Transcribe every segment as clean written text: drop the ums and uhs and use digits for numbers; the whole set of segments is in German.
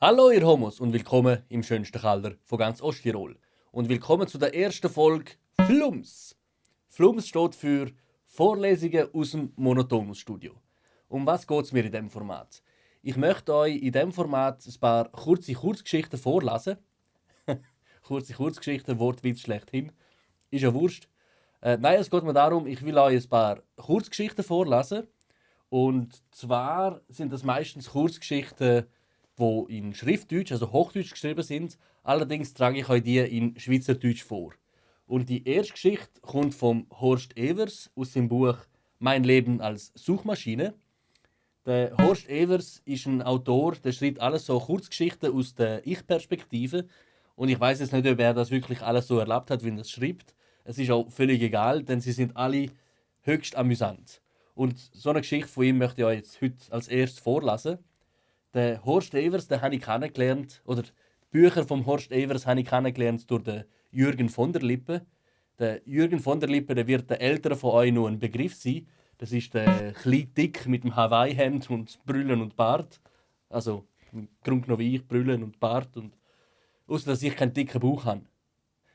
Hallo ihr Homos und willkommen im schönsten Keller von ganz Osttirol. Und willkommen zu der ersten Folge Flums. Flums steht für Vorlesungen aus dem Monotonus-Studio. Um was geht es mir in diesem Format? Ich möchte euch in diesem Format ein paar kurze Kurzgeschichten vorlesen. Kurze Kurzgeschichten, Wortwitz schlechthin. Ist ja wurscht. Nein, es geht mir darum, ich will euch ein paar Kurzgeschichten vorlesen. Und zwar sind das meistens Kurzgeschichten, die in Schriftdeutsch, also Hochdeutsch geschrieben sind. Allerdings trage ich euch die in Schweizerdeutsch vor. Und die erste Geschichte kommt vom Horst Evers aus seinem Buch Mein Leben als Suchmaschine. Der Horst Evers ist ein Autor, der schreibt alles so Kurzgeschichten aus der Ich-Perspektive. Und ich weiß jetzt nicht, ob er das wirklich alles so erlebt hat, wie er es schreibt. Es ist auch völlig egal, denn sie sind alle höchst amüsant. Und so eine Geschichte von ihm möchte ich euch jetzt heute als erstes vorlesen. Den Horst Evers, den habe ich kennengelernt, oder die Bücher vom Horst Evers habe ich kennengelernt durch den Jürgen von der Lippe. Der Jürgen von der Lippe, der wird den Älteren von euch noch ein Begriff sein. Das ist der kleine Dick mit dem Hawaii-Hemd und Brüllen und Bart. Also im Grunde genommen wie ich, Brüllen und Bart. Und außer dass ich keinen dicken Bauch habe.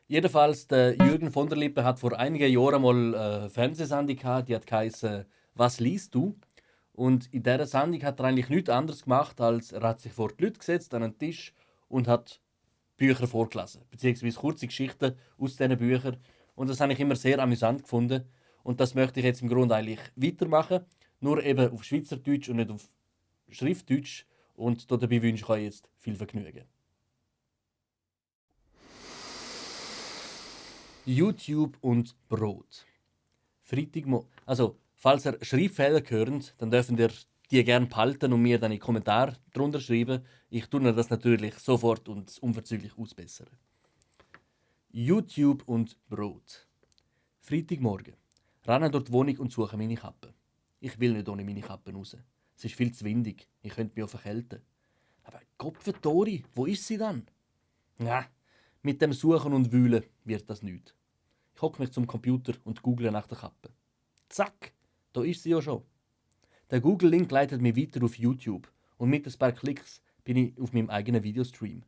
Jedenfalls, der Jürgen von der Lippe hat vor einigen Jahren mal eine Fernsehsendung gehabt, die hat geheißen «Was liest du?». Und in dieser Sendung hat er eigentlich nichts anderes gemacht, als er hat sich vor die Leute gesetzt an einen Tisch und hat Bücher vorgelesen, beziehungsweise kurze Geschichten aus diesen Büchern. Und das habe ich immer sehr amüsant gefunden. Und das möchte ich jetzt im Grunde eigentlich weitermachen, nur eben auf Schweizerdeutsch und nicht auf Schriftdeutsch. Und dabei wünsche ich euch jetzt viel Vergnügen. YouTube und Brot. Also, falls ihr Schreibfehler hört, dann dürft ihr die gerne behalten und mir dann in die Kommentare drunter schreiben. Ich tue das natürlich sofort und unverzüglich ausbessern. YouTube und Brot. Freitagmorgen. Renne durch die Wohnung und suche meine Kappe. Ich will nicht ohne meine Kappe raus. Es ist viel zu windig. Ich könnte mich auch verkälten. Aber Kopfendori, wo ist sie dann? Ja, mit dem Suchen und Wühlen wird das nichts. Ich hocke mich zum Computer und google nach der Kappe. Zack, da ist sie ja schon. Der Google-Link leitet mich weiter auf YouTube und mit ein paar Klicks bin ich auf meinem eigenen Videostream.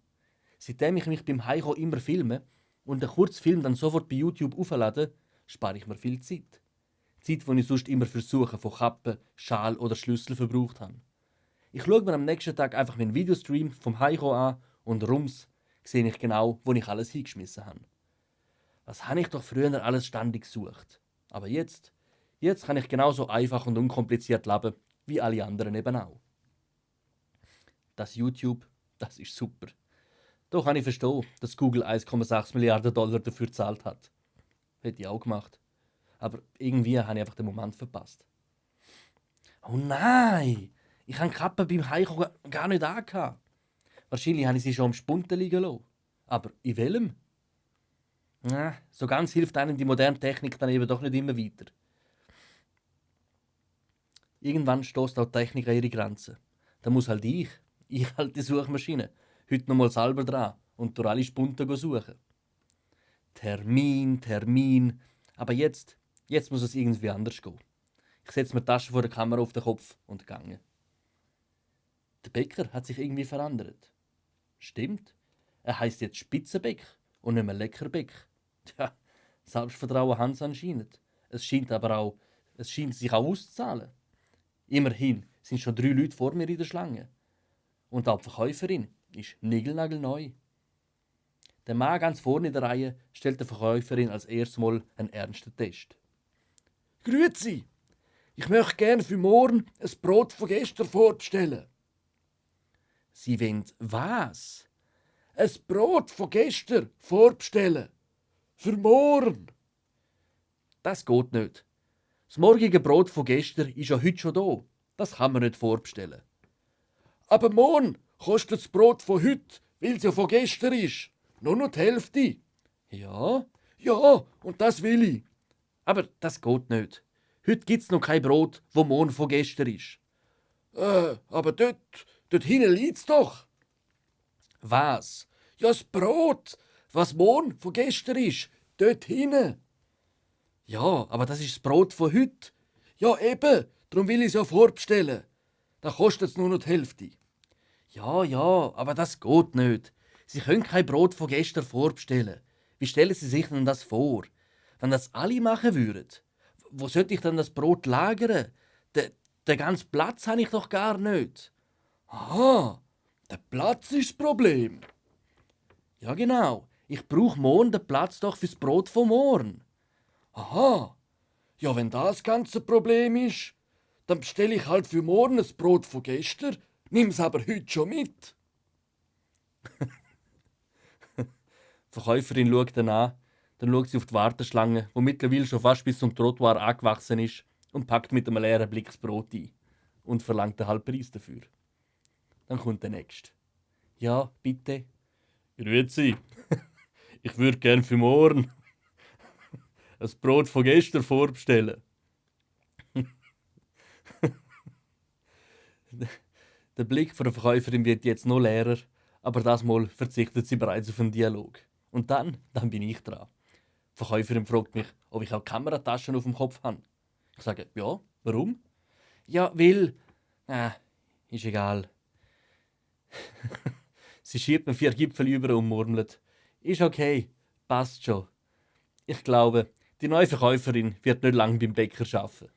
Seitdem ich mich beim Heimkommen immer filme und den Kurzfilm dann sofort bei YouTube auflade, spare ich mir viel Zeit. Zeit, die ich sonst immer für Suchen von Kappen, Schal oder Schlüssel verbraucht habe. Ich schaue mir am nächsten Tag einfach meinen Videostream vom Heimkommen an und rums sehe ich genau, wo ich alles hingeschmissen habe. Was habe ich doch früher alles ständig gesucht. Aber jetzt kann ich genauso einfach und unkompliziert leben, wie alle anderen eben auch. Das YouTube, das ist super. Da kann ich verstehen, dass Google 1,6 Milliarden Dollar dafür gezahlt hat. Hätte ich auch gemacht. Aber irgendwie habe ich einfach den Moment verpasst. Oh nein! Ich habe die Kappe beim Heimkommen gar nicht angehabt. Wahrscheinlich habe ich sie schon am Spunten liegen lassen. Aber in welchem? Na, so ganz hilft einem die moderne Technik dann eben doch nicht immer weiter. Irgendwann stößt auch die Technik an ihre Grenzen. Da muss halt ich halt die Suchmaschine, heute nochmal selber dran und durch alle Spunten suchen. Termin. Aber jetzt muss es irgendwie anders gehen. Ich setze mir die Tasche vor der Kamera auf den Kopf und gange. Der Bäcker hat sich irgendwie verändert. Stimmt. Er heißt jetzt Spitzenbäck und nicht mehr Leckerbäck. Tja, Selbstvertrauen haben sie anscheinend. Es scheint sich auch auszuzahlen. Immerhin sind schon 3 Leute vor mir in der Schlange. Und auch die Verkäuferin ist niegelnagelneu. Der Mann ganz vorne in der Reihe stellt der Verkäuferin als erstes Mal einen ernsten Test. «Grüezi! Ich möchte gerne für morgen ein Brot von gestern vorbestellen.» «Sie wollen was?» «Ein Brot von gestern vorbestellen. Für morgen.» «Das geht nicht. Das morgige Brot von gestern ist ja heute schon da. Das kann man nicht vorbestellen.» «Aber morgen kostet das Brot von heute, weil es ja von gestern ist. Nur noch die Hälfte.» «Ja, und das will ich.» «Aber das geht nicht. Heute gibt es noch kein Brot, wo morgen von gestern ist.» «Aber dort hinten liegt's doch.» «Was?» «Ja, das Brot, was morgen von gestern ist. Dort hinten.» «Ja, aber das ist das Brot von heute.» «Ja, eben, darum will ich es ja vorbestellen. Da kostet es nur noch die Hälfte.» Ja, ja, aber das geht nicht. Sie können kein Brot von gestern vorbestellen. Wie stellen Sie sich denn das vor? Wenn das alle machen würden, wo sollte ich denn das Brot lagern? Den ganzen Platz habe ich doch gar nicht. Aha, der Platz ist das Problem. Ja, genau. Ich brauche morgen den Platz doch fürs Brot von morgen. Aha, ja, wenn das ganze Problem ist, dann bestelle ich halt für morgen das Brot von gestern, nimm's aber heute schon mit. Die Verkäuferin schaut dann an, dann schaut sie auf die Warteschlange, die mittlerweile schon fast bis zum Trottoir angewachsen ist, und packt mit einem leeren Blick das Brot ein und verlangt den Halbpreis dafür. Dann kommt der Nächste. Ja, bitte. Grüezi, ich würde gern für morgen ein Brot von gestern vorbestellen. Der Blick von der Verkäuferin wird jetzt noch leerer, aber das Mal verzichtet sie bereits auf einen Dialog. Und dann bin ich dran. Die Verkäuferin fragt mich, ob ich auch Kamerataschen auf dem Kopf habe. Ich sage, ja, warum? Ja, weil. Ist egal. Sie schiebt mir 4 Gipfel über und murmelt. Ist okay, passt schon. Ich glaube, die neue Verkäuferin wird nicht lange beim Bäcker arbeiten.